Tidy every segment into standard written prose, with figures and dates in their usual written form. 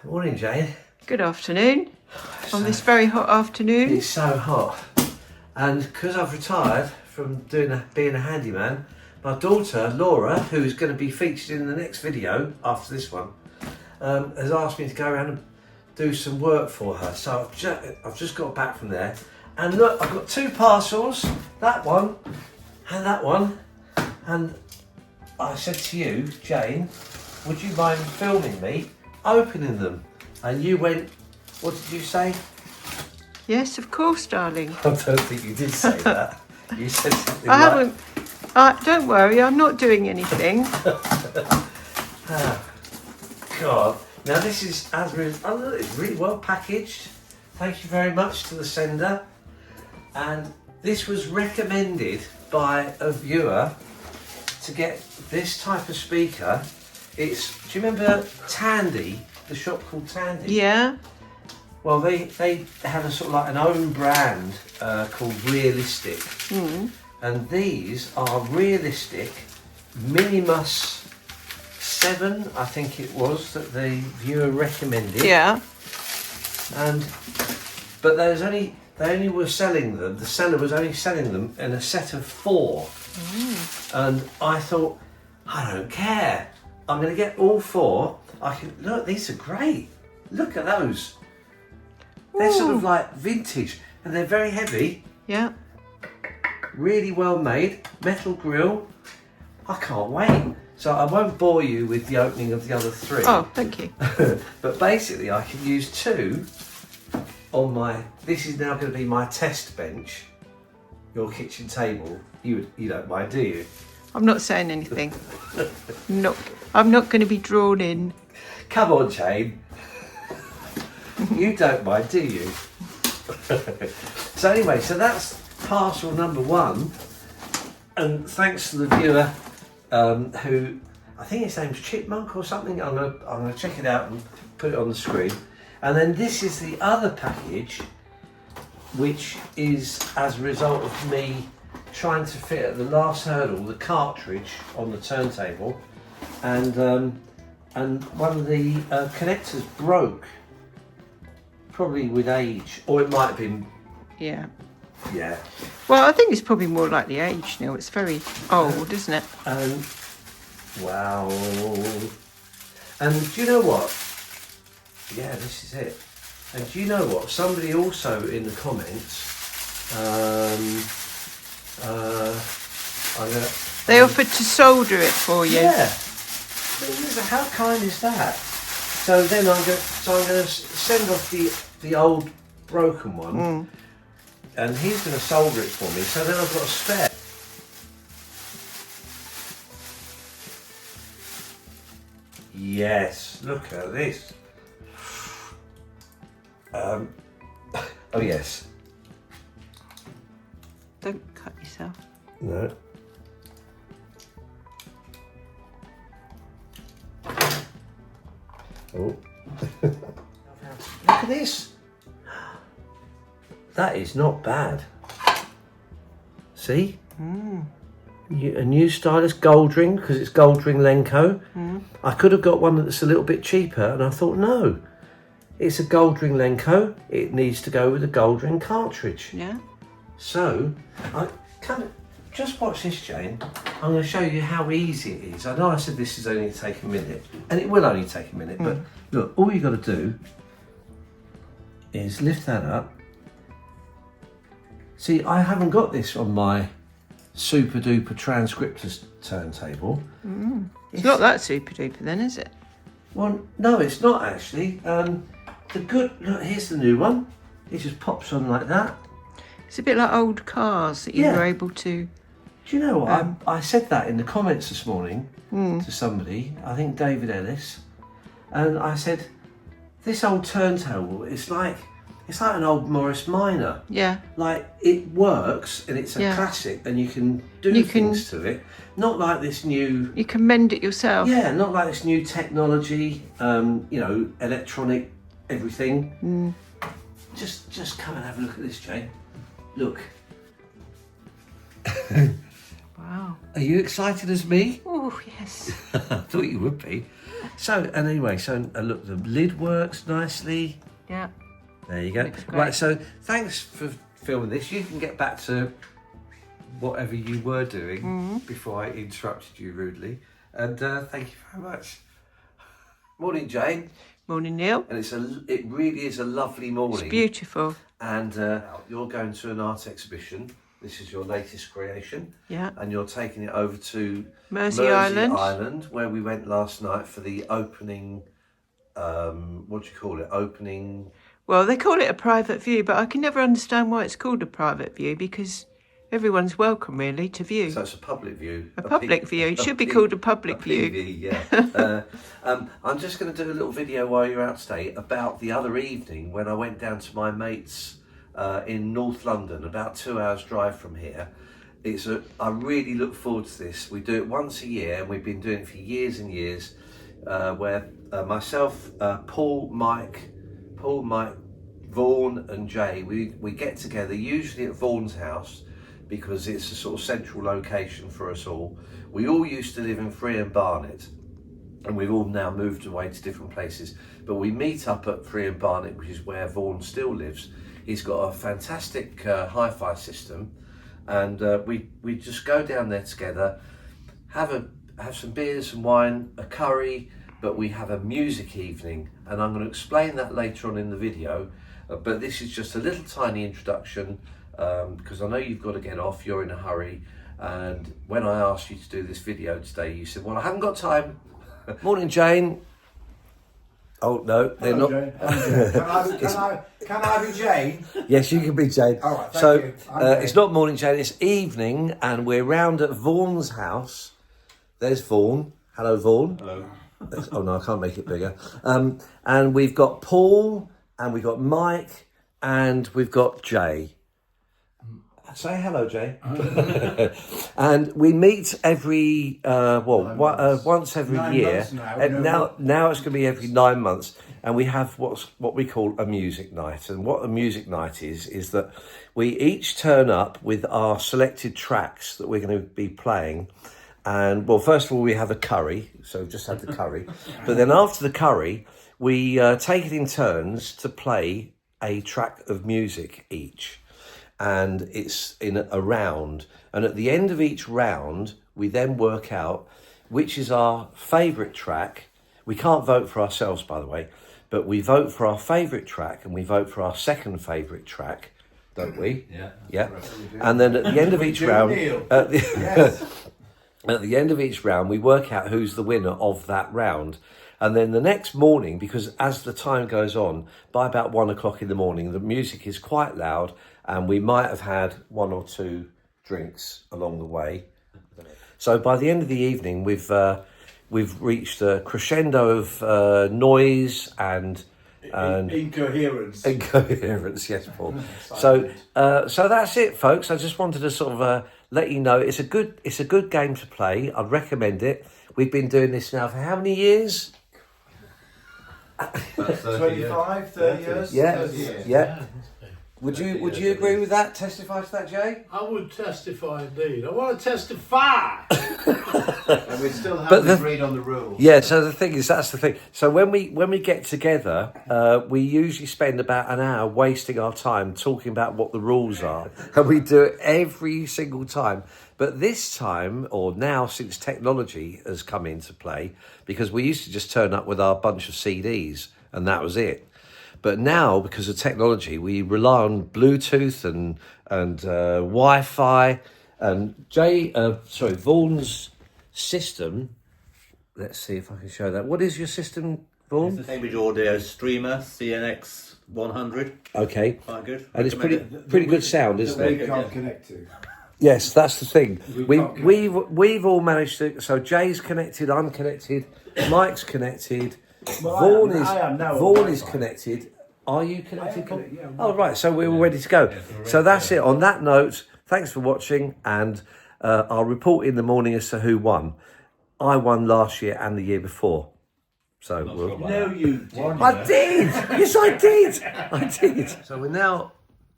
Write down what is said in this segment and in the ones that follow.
Morning, Jane. Good afternoon. On this very hot afternoon. It's so hot. And because I've retired from being a handyman, my daughter, Laura, who is going to be featured in the next video after this one, has asked me to go around and do some work for her. So I've just got back from there. And look, I've got two parcels, that one and that one. And I said to you, Jane, would you mind filming me opening them? And you went, what did you say? Yes, of course, darling. I don't think you did say that. You said something I haven't. Don't worry, I'm not doing anything. Oh, God. Now this is it's really well packaged. Thank you very much to the sender. And this was recommended by a viewer to get this type of speaker. Do you remember Tandy, the shop called Tandy? Yeah. Well, they have a sort of like an own brand called Realistic. And these are Realistic Minimus 7, I think it was, that the viewer recommended. Yeah. But they only were selling them, the seller was only selling them in a set of 4. And I thought, I don't care. I'm going to get all 4. Look, these are great. Look at those. They're sort of like vintage and they're very heavy. Yeah. Really well made. Metal grille. I can't wait. So I won't bore you with the opening of the other 3. Oh, thank you. But basically I can use 2 on this is now going to be my test bench. Your kitchen table. You don't mind, do you? I'm not saying anything. No, I'm not going to be drawn in. Come on, Jane. You don't mind, do you? So anyway, so that's parcel number 1. And thanks to the viewer, who I think his name's Chipmunk or something. I'm gonna check it out and put it on the screen. And then this is the other package, which is as a result of me trying to fit at the last hurdle the cartridge on the turntable, and one of the connectors broke, probably with age, or it might have been. Yeah. Yeah. Well, I think it's probably more likely age, Neil. It's very old, isn't it? Wow. And do you know what? Yeah, this is it. And do you know what? Somebody also in the comments, They offered to solder it for you. Yeah. How kind is that? So then I'm going to send off the old broken one, and he's going to solder it for me. So then I've got a spare. Yes, look at this. Oh yes. Don't cut yourself. No. Oh. Look at this. That is not bad. See? A new stylus, Goldring, because it's Goldring Lenco. I could have got one that's a little bit cheaper, and I thought, no. It's a Goldring Lenco. It needs to go with a Goldring cartridge. Yeah. So, just watch this, Jane. I'm going to show you how easy it is. I know I said this is only take a minute, and it will only take a minute, but look, all you got to do is lift that up. See, I haven't got this on my super duper transcriptor turntable. It's not that super duper then, is it? Well, no, it's not actually. Look, here's the new one. It just pops on like that. It's a bit like old cars that you were able to. Do you know what? I said that in the comments this morning to somebody, I think David Ellis, and I said, this old turntable, it's like an old Morris Minor. Yeah. Like, it works and it's a classic and you can do things to it. Not like this new... You can mend it yourself. Yeah, not like this new technology, electronic everything. Just come and have a look at this, Jane. Look. Wow. Wow. Are you excited as me? Oh, yes. I thought you would be. So, and anyway, look, the lid works nicely. Yeah. There you go. Looks great. Right, so thanks for filming this. You can get back to whatever you were doing before I interrupted you rudely. And thank you very much. Morning, Jane. Morning, Neil. And it really is a lovely morning. It's beautiful. And you're going to an art exhibition. This is your latest creation. Yeah. And you're taking it over to Mersey Island, where we went last night for the opening, what do you call it? Opening... Well, they call it a private view, but I can never understand why it's called a private view, because everyone's welcome, really, to view. So it's a public view. A public view. It should be called a public view. PV, yeah. I'm just going to do a little video while you're out today about the other evening when I went down to my mate's in North London, about 2 hours drive from here. I really look forward to this. We do it once a year, and we've been doing it for years and years, where myself, Paul, Mike, Vaughan and Jay, we get together, usually at Vaughan's house, because it's a sort of central location for us all. We all used to live in Free and Barnet, and we've all now moved away to different places, but we meet up at Free and Barnet, which is where Vaughan still lives. He's got a fantastic HiFi system, and we just go down there together, have some beers and wine, a curry, but we have a music evening, and I'm going to explain that later on in the video. But this is just a little tiny introduction, because I know you've got to get off, you're in a hurry, and when I asked you to do this video today, you said, well, I haven't got time. Morning, Jane. Oh, no, they're Hello, not. Jane. Can I be Jane? Yes, you can be Jane. All right, thank you. It's not morning, Jane, it's evening, and we're round at Vaughan's house. There's Vaughan. Hello, Vaughan. Hello. Oh no, I can't make it bigger. And we've got Paul, and we've got Mike, and we've got Jay. Say hello, Jay. And we meet every once every 9 year. months now. And now it's going to be every 9 months, and we have what we call a music night. And what a music night is that we each turn up with our selected tracks that we're going to be playing. And well, first of all, we have a curry, so we've just had the curry. But then after the curry, we take it in turns to play a track of music each. And it's in a round. And at the end of each round, we then work out which is our favourite track. We can't vote for ourselves, by the way, but we vote for our favourite track, and we vote for our second favourite track, don't we? Yeah. Right. And then at the end of each round, at the end of each round, we work out who's the winner of that round. And then the next morning, because as the time goes on, by about 1 o'clock in the morning, the music is quite loud, and we might have had 1 or 2 drinks along the way. So by the end of the evening, we've reached a crescendo of noise and incoherence. Incoherence, yes, Paul. So that's it, folks. I just wanted to sort of let you know it's a good game to play. I'd recommend it. We've been doing this now for how many years? 25, 30 years? Yeah, 30 years. yeah. Would you agree with that? Testify to that, Jay? I would testify indeed. I want to testify. And we still haven't agreed on the rules. Yeah, so the thing is, that's the thing. So when we get together, we usually spend about an hour wasting our time talking about what the rules are. And we do it every single time. But this time, or now since technology has come into play, because we used to just turn up with our bunch of CDs and that was it. But now, because of technology, we rely on Bluetooth and Wi-Fi. And Vaughan's system. Let's see if I can show that. What is your system, Vaughan? It's the Cambridge Audio Streamer CNX 100. Okay. Quite good. And it's pretty good sound, isn't That it? we can't connect to. Yes, that's the thing. We've all managed to. So Jay's connected. I'm connected. Mike's connected. Well, Vaughan is connected. Are you connected? Yeah, Oh, right. So we're all ready to go. So that's it. On that note, thanks for watching, and I'll report in the morning as to who won. I won last year and the year before. So No, you didn't. I did. Yes, I did. I did. So we're now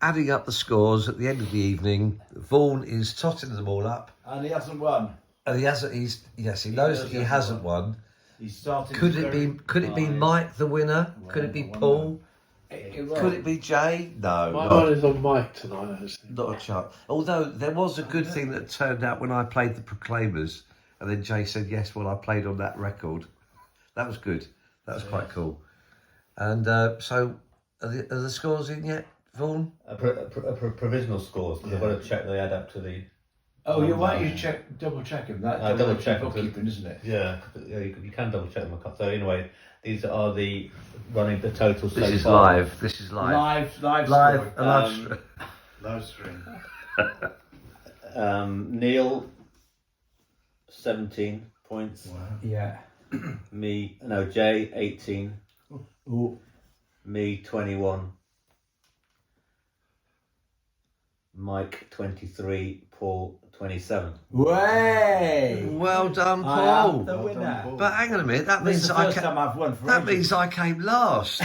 adding up the scores at the end of the evening. Vaughan is totting them all up. And he hasn't won. And he knows that he hasn't won. He's starting. Could it be Mike the winner? Could it be Paul? Could it be Jay? No. My mind is on Mike tonight, actually. Not a chance. Although there was a good thing that turned out when I played the Proclaimers, and then Jay said, yes, well, I played on that record. That was good. That was quite cool. And so, are the scores in yet, Vaughan? Provisional scores, because I've got to check they add up to the... Oh, why don't you double check him? That's double check bookkeeping, isn't it? Yeah, you can double check them. So anyway, these are the running the total. This is live. This is live. Live stream. Neil, 17 points. Wow. Yeah. Jay, 18. Ooh. Me, 21. Mike, 23. Paul, 27. Way! Well done, I Paul. am the winner. But hang on a minute, that This means is the first time I've won for that ages. means I came last.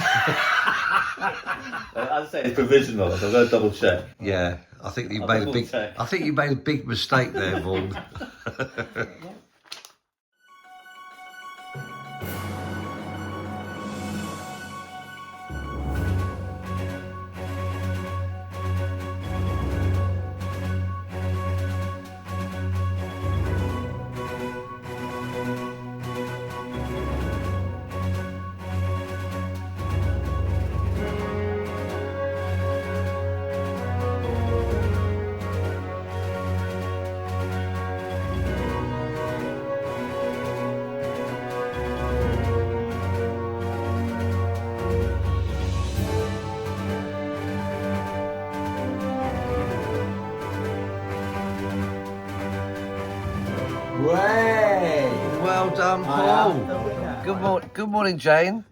I'd say it's provisional, so I'm going to double check. Yeah, I think you I'll made a double big. check. I think you made a big mistake there, Vaughan. Way! Well done, I Paul. am the winner. Good morning, Jane.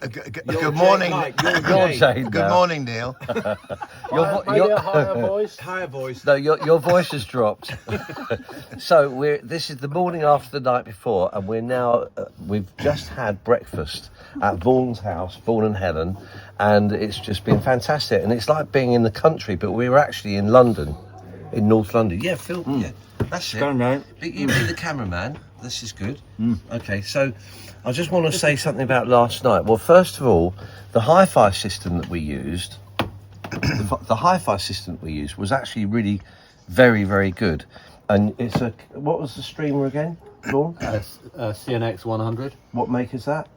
Good morning. You're Jane. Good morning, Neil. Maybe a higher voice. Higher voice. No, your voice has dropped. So this is the morning after the night before, and we're now we've just had breakfast at Vaughan's house, Vaughan and Helen, and it's just been fantastic. And it's like being in the country, but we were actually in London, in North London. Yeah, Phil. Yeah, that's it. You be the cameraman. This is good. Okay, so I just want to say something about last night. Well, first of all, the HiFi system that we used. The HiFi system we used was actually really very, very good. And it's what was the streamer again, Dawn? CNX 100. What make is that?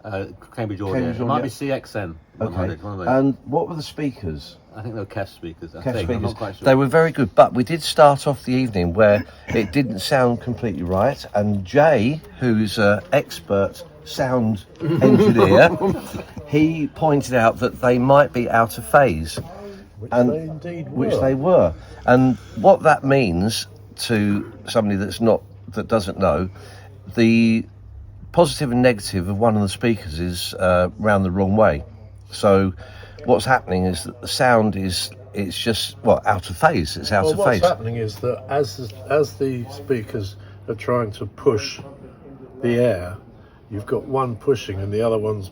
Cambridge Audio. Cambridge It might Audio. be CXN 100. One of those. And what were the speakers? I think they were Kef speakers. Speakers. I'm not quite sure. They were very good, but we did start off the evening where it didn't sound completely right. And Jay, who's an expert sound engineer, he pointed out that they might be out of phase. Which they indeed were. Which they were. And what that means to somebody that doesn't know, the positive and negative of one of the speakers is round the wrong way. So what's happening is that the sound it's just out of phase. It's out of phase. What's happening is that as the speakers are trying to push the air, you've got one pushing and the other one's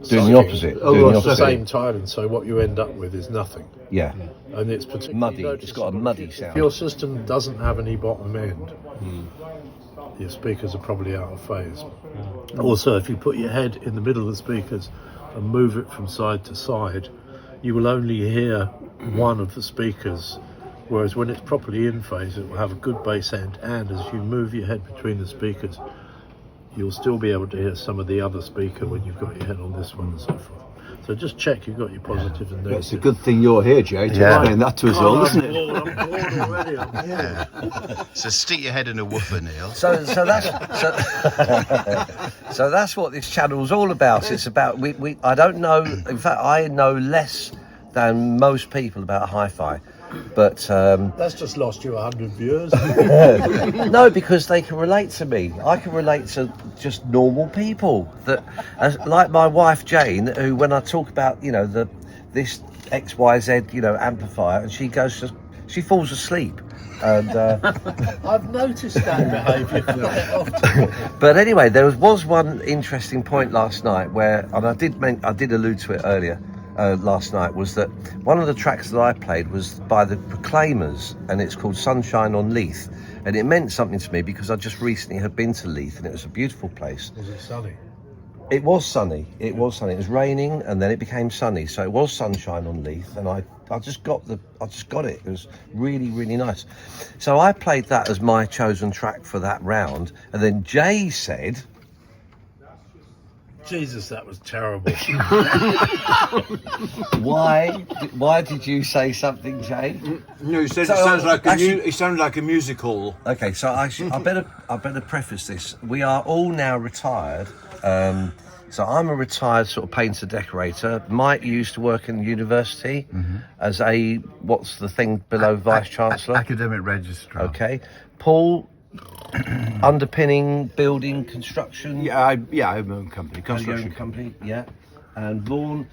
Doing the opposite. at the same time, and so what you end up with is nothing. Yeah. And it's particularly Muddy. It's got a muddy sound. If your system doesn't have any bottom end, your speakers are probably out of phase. Also, if you put your head in the middle of the speakers and move it from side to side, you will only hear one of the speakers, whereas when it's properly in phase, it will have a good bass end, and as you move your head between the speakers, you'll still be able to hear some of the other speaker when you've got your head on this one and so forth. So just check you've got your positive and negative. It's a good thing you're here, Jay, to explain that to us all, isn't it? I'm bored already. So stick your head in a woofer, Neil. So that's what this channel's all about. It's about we I don't know. In fact, I know less than most people about HiFi, but That's just lost you 100 viewers. no, because they can relate to me. I can relate to just normal people like my wife Jane, who when I talk about this XYZ amplifier, and she falls asleep. And I've noticed that behaviour quite often. but anyway, there was one interesting point last night where, and I did allude to it earlier, last night was that one of the tracks that I played was by the Proclaimers, and it's called Sunshine on Leith, and it meant something to me because I just recently had been to Leith, and it was a beautiful place. Was it sunny? It was sunny. It was sunny. It was raining, and then it became sunny. So it was Sunshine on Leith, and I just got it. It was really, really nice. So I played that as my chosen track for that round, and then Jay said, Jesus, that was terrible. Why did you say something, Jay? No, he said So, it sounded like a music hall. Okay, so I better preface this. We are all now retired. So I'm a retired sort of painter decorator. Mike used to work in university as a, what's the thing below Vice Chancellor? Academic registrar. Okay. Paul, underpinning, building, construction. Yeah, I have my own company, construction company. Yeah. And Vaughan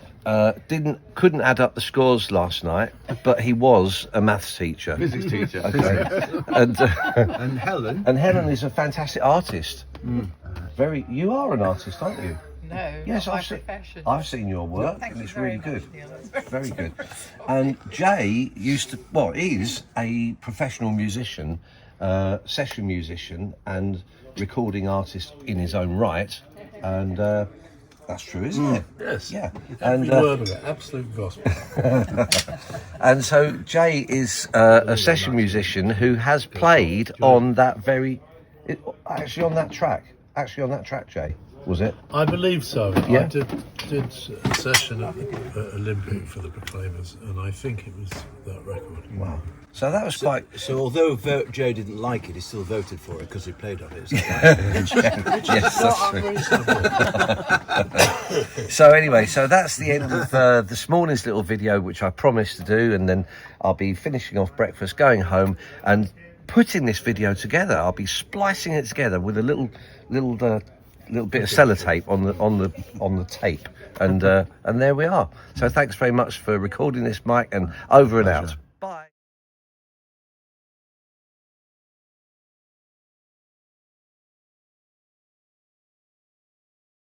couldn't add up the scores last night, but he was a maths teacher. Physics teacher. Okay. And Helen. And Helen is a fantastic artist. You are an artist, aren't you? No, Yes, not my profession. I've seen your work, Thank and you it's very really much, good. Neil. That's Very good. And Jay is a professional musician, session musician, and recording artist in his own right. And that's true, isn't it? Yes. Yeah. Every word of it, absolute gospel. And so Jay is a session musician who has played on that actually on that track, Jay, was it? I believe so. Yeah. I did a session at Olympic for the Proclaimers, and I think it was that record. Wow. So that was quite. So although Jay didn't like it, he still voted for it because he played on it. Yes, that's true. So anyway, so that's the end of this morning's little video, which I promised to do, and then I'll be finishing off breakfast, going home, and putting this video together. I'll be splicing it together with a little bit of sellotape on the tape, and there we are. So thanks very much for recording this, Mike, and over and out.